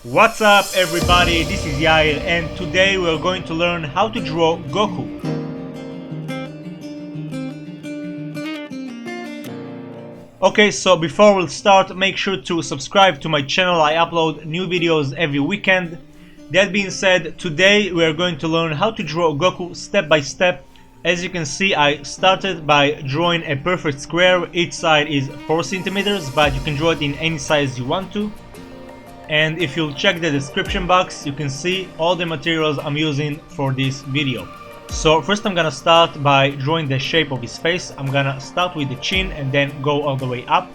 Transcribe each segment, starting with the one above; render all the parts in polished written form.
What's up everybody, this is Yair and today we're going to learn how to draw Goku. Okay, so before we'll start, make sure to subscribe to my channel. I upload new videos every weekend. That being said, today we are going to learn how to draw Goku step by step. As you can see, I started by drawing a perfect square. Each side is 4 centimeters, but you can draw it in any size you want to. And if you'll check the description box, you can see all the materials I'm using for this video. So first I'm gonna start by drawing the shape of his face. I'm gonna start with the chin and then go all the way up.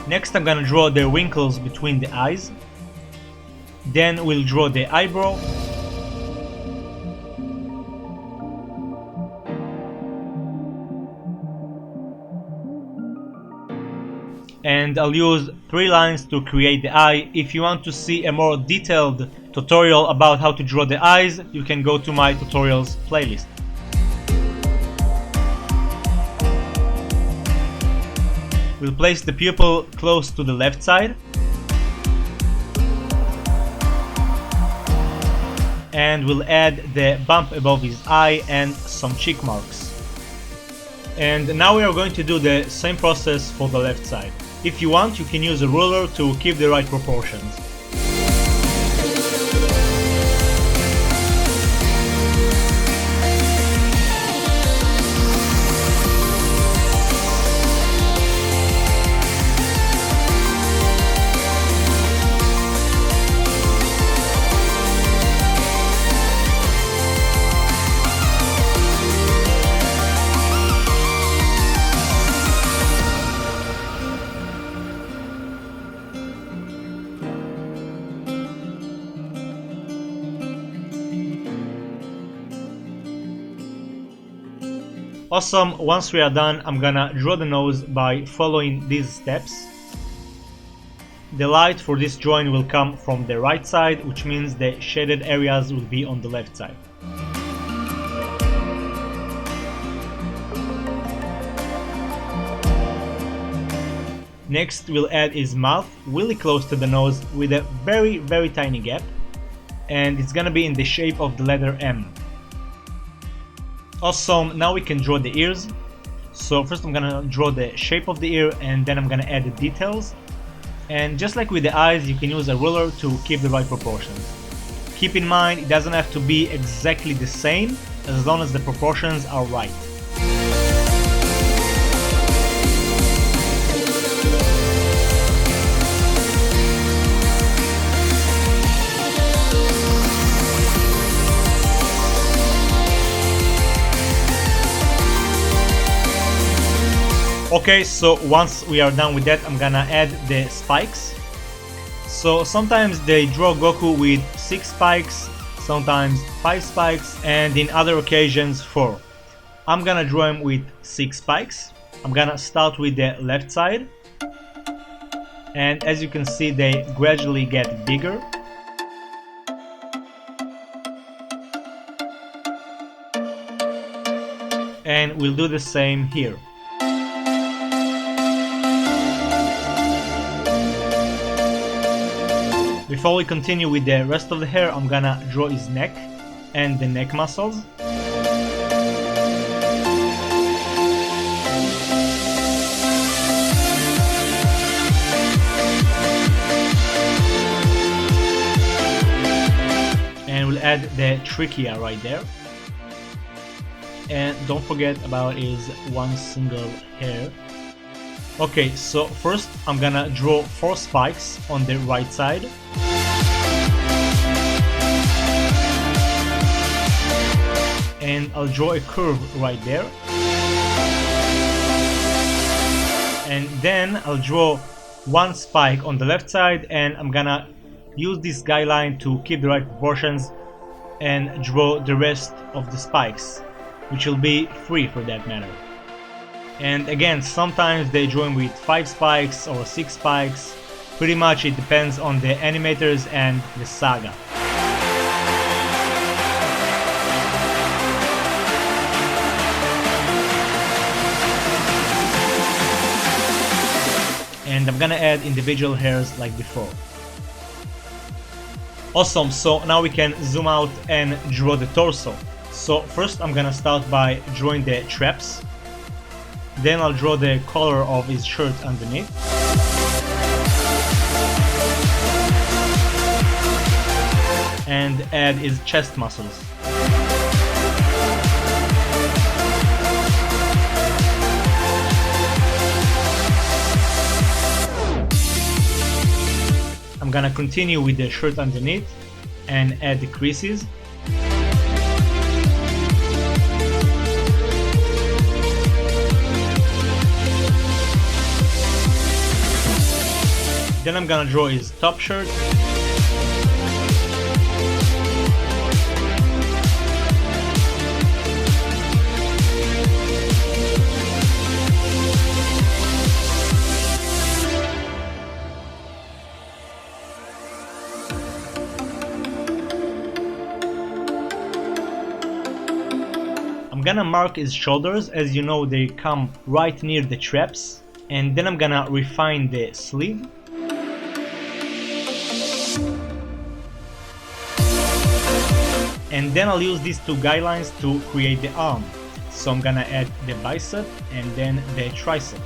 Next I'm gonna draw the wrinkles between the eyes. Then we'll draw the eyebrow. And I'll use 3 lines to create the eye. If you want to see a more detailed tutorial about how to draw the eyes, you can go to my tutorials playlist. We'll place the pupil close to the left side. And we'll add the bump above his eye and some cheek marks. And now we are going to do the same process for the left side. If you want, you can use a ruler to keep the right proportions. Awesome, once we are done, I'm gonna draw the nose by following these steps. The light for this drawing will come from the right side, which means the shaded areas will be on the left side. Next we'll add his mouth really close to the nose with a very tiny gap, and it's gonna be in the shape of the letter M. Awesome, now we can draw the ears. So first I'm gonna draw the shape of the ear and then I'm gonna add the details. And just like with the eyes, you can use a ruler to keep the right proportions. Keep in mind, it doesn't have to be exactly the same as long as the proportions are right. Okay, so once we are done with that, I'm gonna add the spikes. So sometimes they draw Goku with 6 spikes, sometimes 5 spikes, and in other occasions 4. I'm gonna draw him with 6 spikes. I'm gonna start with the left side. And as you can see, they gradually get bigger. And we'll do the same here. Before we continue with the rest of the hair, I'm gonna draw his neck and the neck muscles. And we'll add the trachea right there. And don't forget about his one single hair. Okay, so first I'm gonna draw 4 spikes on the right side. And I'll draw a curve right there. And then I'll draw 1 spike on the left side, and I'm gonna use this guideline to keep the right proportions and draw the rest of the spikes, which will be 3 for that matter. And again, sometimes they join with 5 spikes or 6 spikes. Pretty much it depends on the animators and the saga. and I'm gonna add individual hairs like before. Awesome, so now we can zoom out and draw the torso. So first I'm gonna start by drawing the traps, then I'll draw the color of his shirt underneath. And add his chest muscles. I'm gonna continue with the shirt underneath and add the creases. Then I'm gonna draw his top shirt. I'm gonna mark his shoulders, as you know they come right near the traps, and then I'm gonna refine the sleeve. And then I'll use these two guidelines to create the arm. So I'm gonna add the bicep and then the tricep.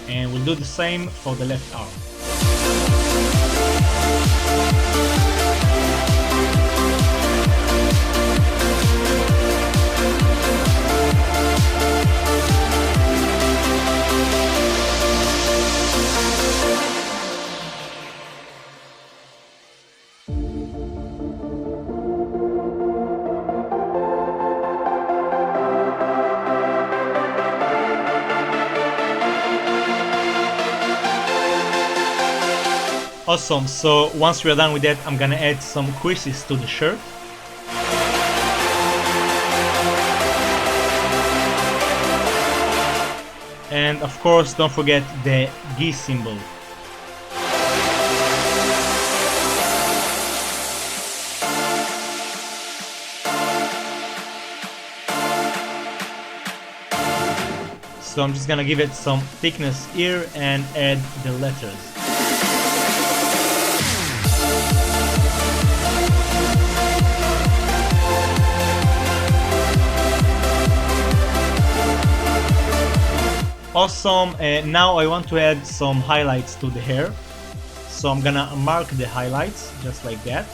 And we'll do the same for the left arm. Awesome, so once we're done with that, I'm gonna add some creases to the shirt. And of course, don't forget the gi symbol. So I'm just gonna give it some thickness here and add the letters. Awesome, now I want to add some highlights to the hair. So I'm gonna mark the highlights just like that.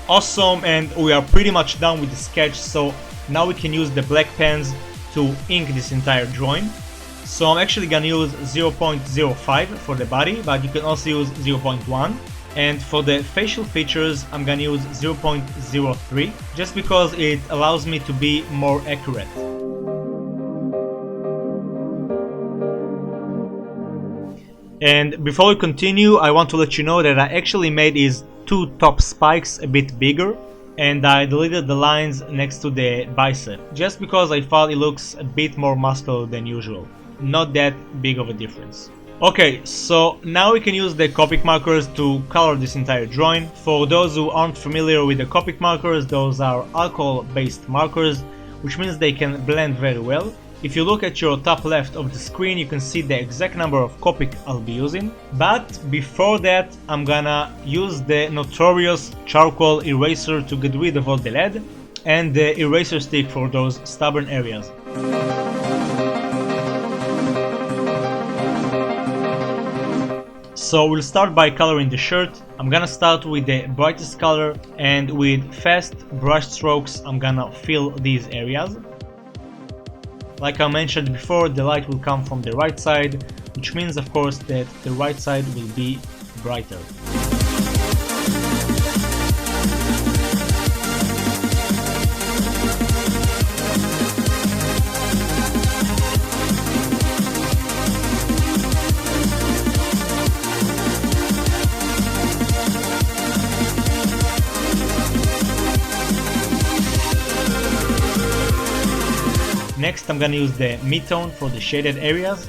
Awesome, and we are pretty much done with the sketch, so now we can use the black pens to ink this entire drawing. So I'm actually gonna use 0.05 for the body, but you can also use 0.1. And for the facial features, I'm gonna use 0.03, just because it allows me to be more accurate. And before we continue, I want to let you know that I actually made his two top spikes a bit bigger, and I deleted the lines next to the bicep, just because I thought it looks a bit more muscular than usual. Not that big of a difference. Okay, so now we can use the Copic markers to color this entire drawing. For those who aren't familiar with the Copic markers, those are alcohol-based markers, which means they can blend very well. If you look at your top left of the screen, you can see the exact number of Copic I'll be using. But before that, I'm gonna use the notorious charcoal eraser to get rid of all the lead, and the eraser stick for those stubborn areas. So we'll start by coloring the shirt. I'm gonna start with the brightest color, and with fast brush strokes I'm gonna fill these areas. Like I mentioned before, the light will come from the right side, which means of course that the right side will be brighter. I'm gonna use the mid-tone for the shaded areas.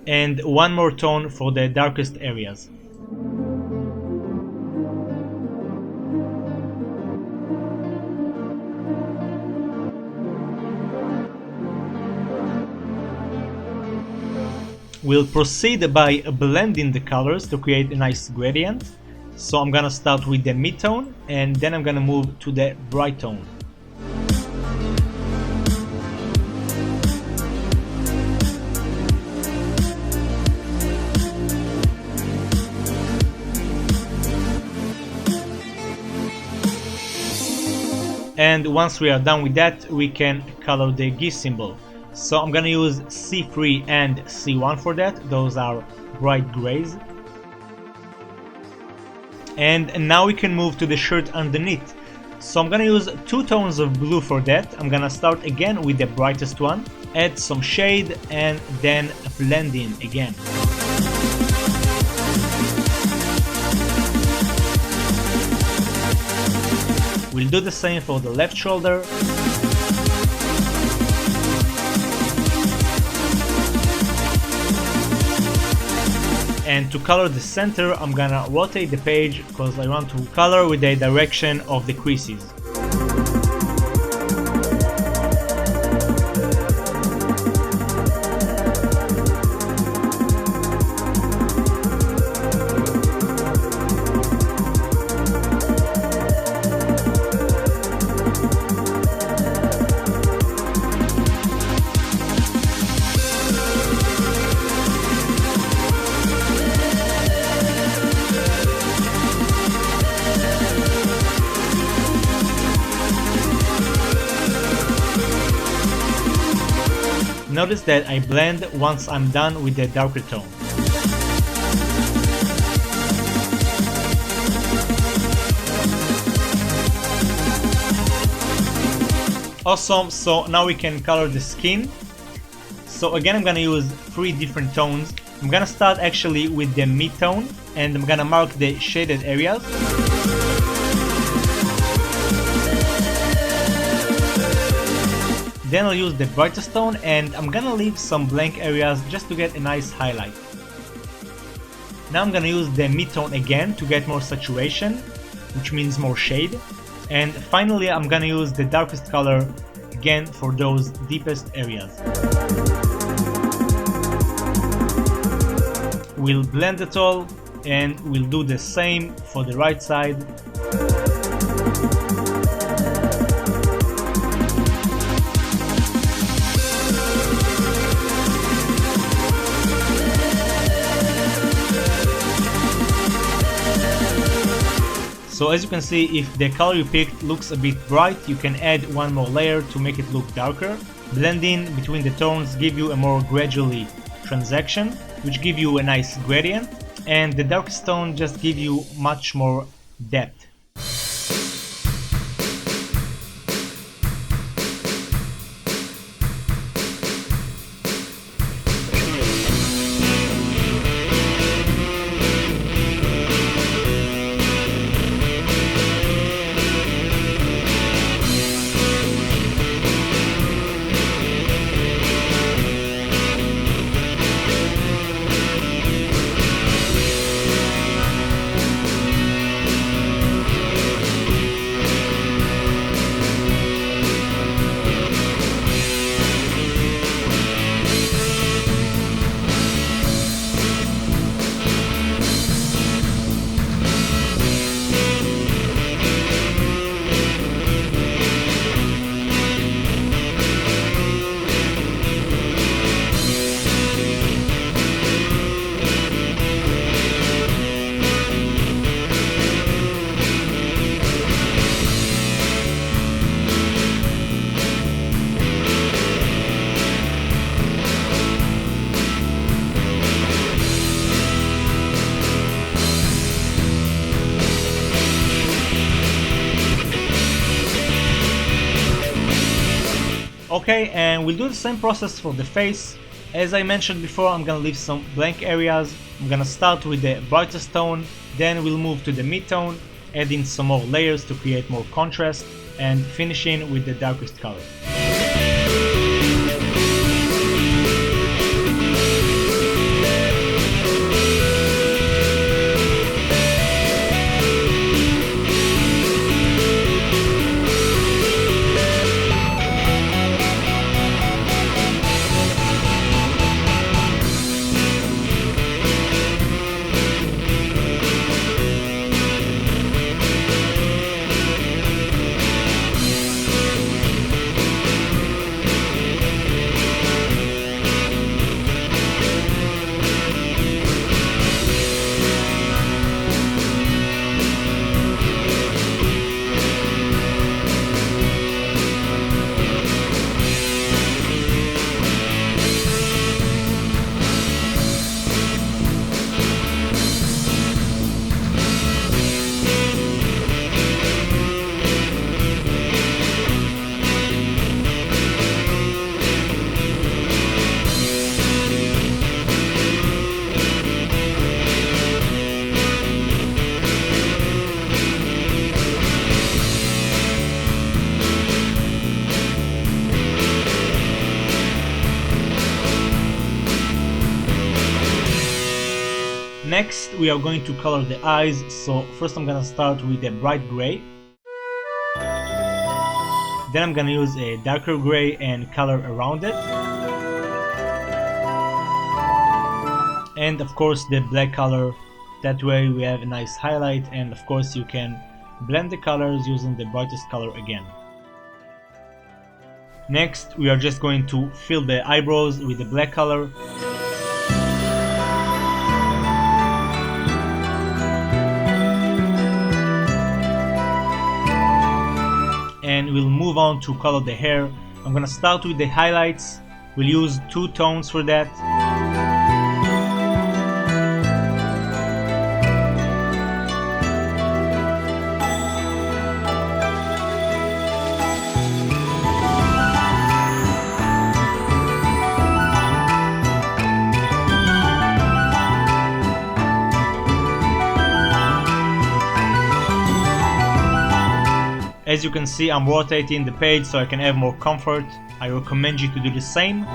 And one more tone for the darkest areas. We'll proceed by blending the colors to create a nice gradient. So I'm gonna start with the mid-tone and then I'm gonna move to the bright tone. And once we are done with that, we can color the GIS symbol. So I'm gonna use C3 and C1 for that. Those are bright grays. And now we can move to the shirt underneath. So I'm gonna use 2 tones of blue for that. I'm gonna start again with the brightest one, add some shade and then blend in again. We'll do the same for the left shoulder. And to color the center, I'm gonna rotate the page because I want to color with the direction of the creases. Notice that I blend once I'm done with the darker tone. Awesome, so now we can color the skin. So again I'm gonna use 3 different tones. I'm gonna start actually with the mid-tone and I'm gonna mark the shaded areas. Then I'll use the brightest tone and I'm gonna leave some blank areas just to get a nice highlight. Now I'm gonna use the mid-tone again to get more saturation, which means more shade. And finally I'm gonna use the darkest color again for those deepest areas. We'll blend it all and we'll do the same for the right side. So as you can see, if the color you picked looks a bit bright, you can add one more layer to make it look darker. Blending between the tones give you a more gradually transaction, which give you a nice gradient, and the darkest tone just give you much more depth. Okay, and we'll do the same process for the face. As I mentioned before, I'm gonna leave some blank areas. I'm gonna start with the brightest tone, then we'll move to the mid-tone, add in some more layers to create more contrast, and finishing with the darkest color. Next, we are going to color the eyes, so first I'm gonna start with a bright gray. Then I'm gonna use a darker gray and color around it. And of course the black color, that way we have a nice highlight, and of course you can blend the colors using the brightest color again. Next, we are just going to fill the eyebrows with the black color. And we'll move on to color the hair. I'm gonna start with the highlights. We'll use 2 tones for that. As you can see, I'm rotating the page so I can have more comfort. I recommend you to do the same.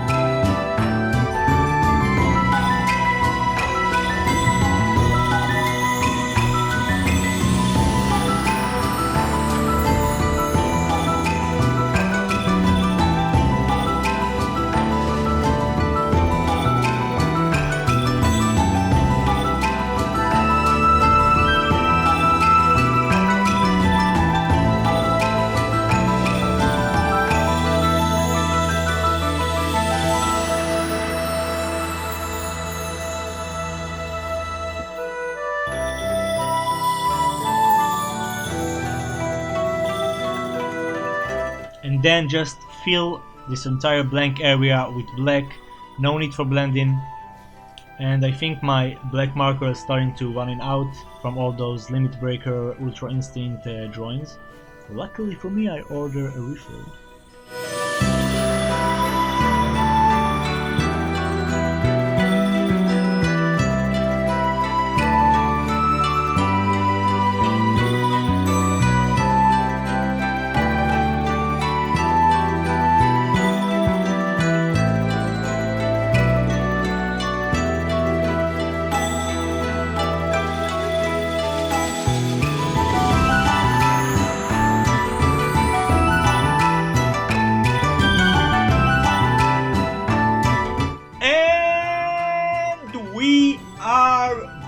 And then just fill this entire blank area with black, no need for blending. And I think my black marker is starting to run out from all those Limit Breaker Ultra Instinct drawings. Luckily for me, I ordered a refill.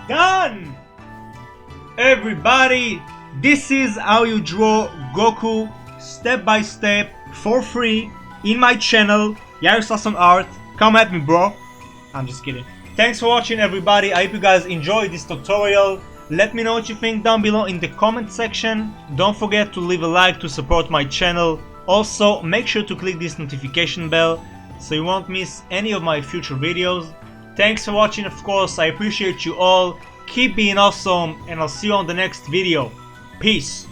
Done! Everybody, this is how you draw Goku step by step for free in my channel. Yair saw some art. Come at me, bro. I'm just kidding. Thanks for watching, everybody. I hope you guys enjoyed this tutorial. Let me know what you think down below in the comment section. Don't forget to leave a like to support my channel. Also, make sure to click this notification bell so you won't miss any of my future videos. Thanks for watching, of course. I appreciate you all. Keep being awesome, and I'll see you on the next video. Peace.